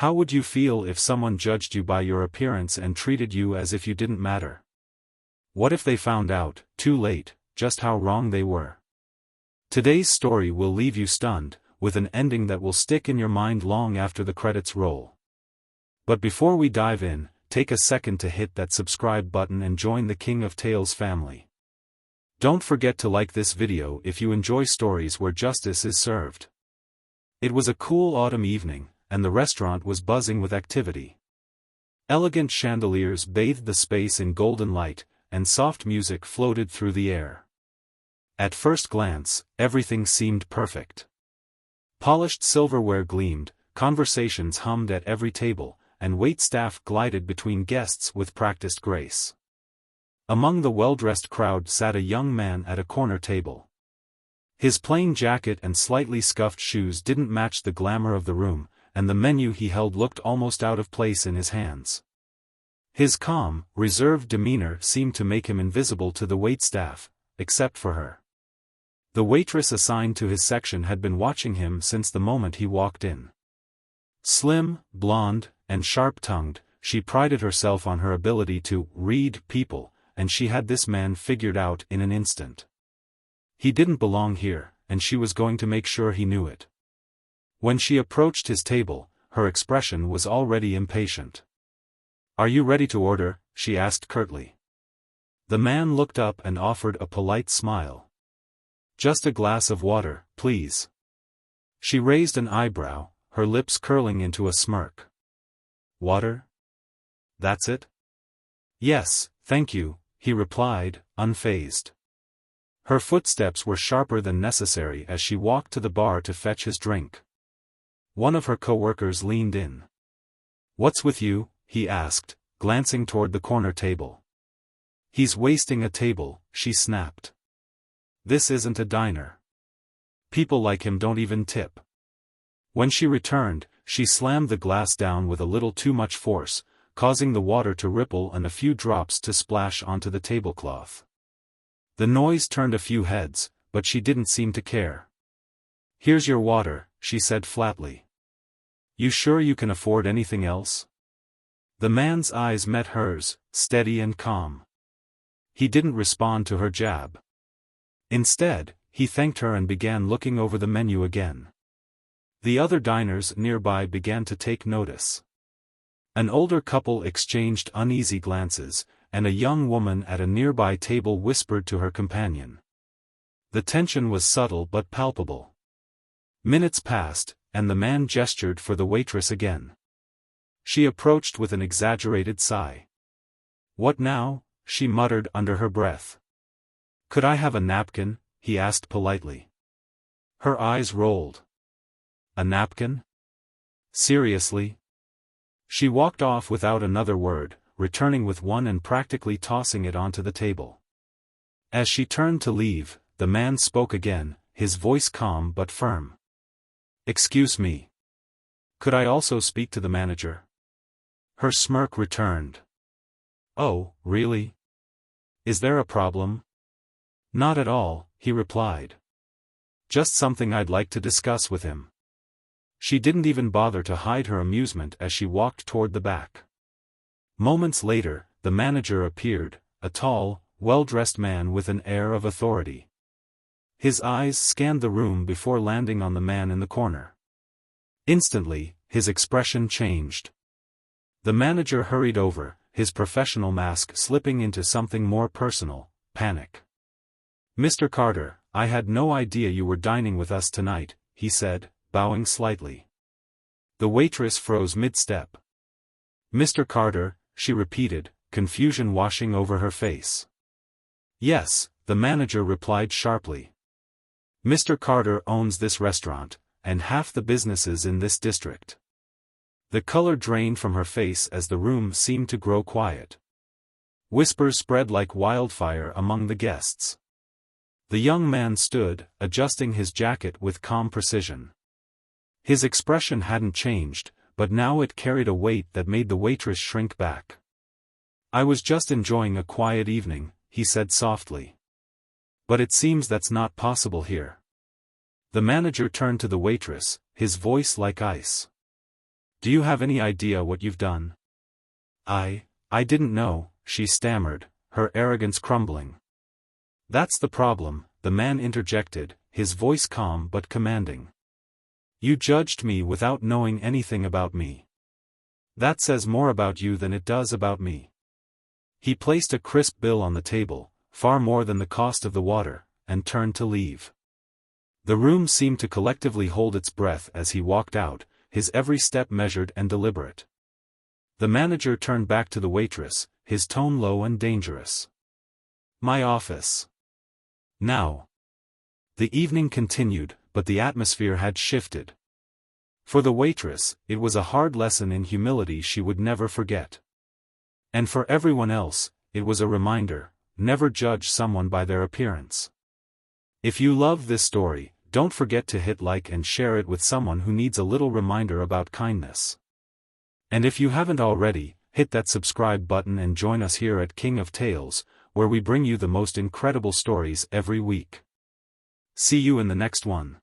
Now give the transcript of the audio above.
How would you feel if someone judged you by your appearance and treated you as if you didn't matter? What if they found out, too late, just how wrong they were? Today's story will leave you stunned, with an ending that will stick in your mind long after the credits roll. But before we dive in, take a second to hit that subscribe button and join the King of Tales family. Don't forget to like this video if you enjoy stories where justice is served. It was a cool autumn evening, and the restaurant was buzzing with activity. Elegant chandeliers bathed the space in golden light, and soft music floated through the air. At first glance, everything seemed perfect. Polished silverware gleamed, conversations hummed at every table, and waitstaff glided between guests with practiced grace. Among the well-dressed crowd sat a young man at a corner table. His plain jacket and slightly scuffed shoes didn't match the glamour of the room, and the menu he held looked almost out of place in his hands. His calm, reserved demeanor seemed to make him invisible to the waitstaff, except for her. The waitress assigned to his section had been watching him since the moment he walked in. Slim, blonde, and sharp-tongued, she prided herself on her ability to read people, and she had this man figured out in an instant. He didn't belong here, and she was going to make sure he knew it. When she approached his table, her expression was already impatient. "Are you ready to order?" she asked curtly. The man looked up and offered a polite smile. "Just a glass of water, please." She raised an eyebrow, her lips curling into a smirk. "Water? That's it?" "Yes, thank you," he replied, unfazed. Her footsteps were sharper than necessary as she walked to the bar to fetch his drink. One of her co-workers leaned in. "What's with you?" he asked, glancing toward the corner table. "He's wasting a table," she snapped. "This isn't a diner. People like him don't even tip." When she returned, she slammed the glass down with a little too much force, causing the water to ripple and a few drops to splash onto the tablecloth. The noise turned a few heads, but she didn't seem to care. "Here's your water," she said flatly. "You sure you can afford anything else?" The man's eyes met hers, steady and calm. He didn't respond to her jab. Instead, he thanked her and began looking over the menu again. The other diners nearby began to take notice. An older couple exchanged uneasy glances, and a young woman at a nearby table whispered to her companion. The tension was subtle but palpable. Minutes passed, and the man gestured for the waitress again. She approached with an exaggerated sigh. "What now?" she muttered under her breath. "Could I have a napkin?" he asked politely. Her eyes rolled. "A napkin? Seriously?" She walked off without another word, returning with one and practically tossing it onto the table. As she turned to leave, the man spoke again, his voice calm but firm. "Excuse me. Could I also speak to the manager?" Her smirk returned. "Oh, really? Is there a problem?" "Not at all," he replied. "Just something I'd like to discuss with him." She didn't even bother to hide her amusement as she walked toward the back. Moments later, the manager appeared, a tall, well-dressed man with an air of authority. His eyes scanned the room before landing on the man in the corner. Instantly, his expression changed. The manager hurried over, his professional mask slipping into something more personal, panic. "Mr. Carter, I had no idea you were dining with us tonight," he said, bowing slightly. The waitress froze mid-step. "Mr. Carter," she repeated, confusion washing over her face. "Yes," the manager replied sharply. "Mr. Carter owns this restaurant, and half the businesses in this district." The color drained from her face as the room seemed to grow quiet. Whispers spread like wildfire among the guests. The young man stood, adjusting his jacket with calm precision. His expression hadn't changed, but now it carried a weight that made the waitress shrink back. "I was just enjoying a quiet evening," he said softly. "But it seems that's not possible here." The manager turned to the waitress, his voice like ice. Do you have any idea what you've done? I didn't know, she stammered, her arrogance crumbling. That's the problem, the man interjected, his voice calm but commanding. You judged me without knowing anything about me. That says more about you than it does about me. He placed a crisp bill on the table, far more than the cost of the water, and turned to leave. The room seemed to collectively hold its breath as he walked out, his every step measured and deliberate. The manager turned back to the waitress, his tone low and dangerous. My office. Now. The evening continued, but the atmosphere had shifted. For the waitress, it was a hard lesson in humility she would never forget. And for everyone else, it was a reminder, never judge someone by their appearance. If you love this story, don't forget to hit like and share it with someone who needs a little reminder about kindness. And if you haven't already, hit that subscribe button and join us here at King of Tales, where we bring you the most incredible stories every week. See you in the next one.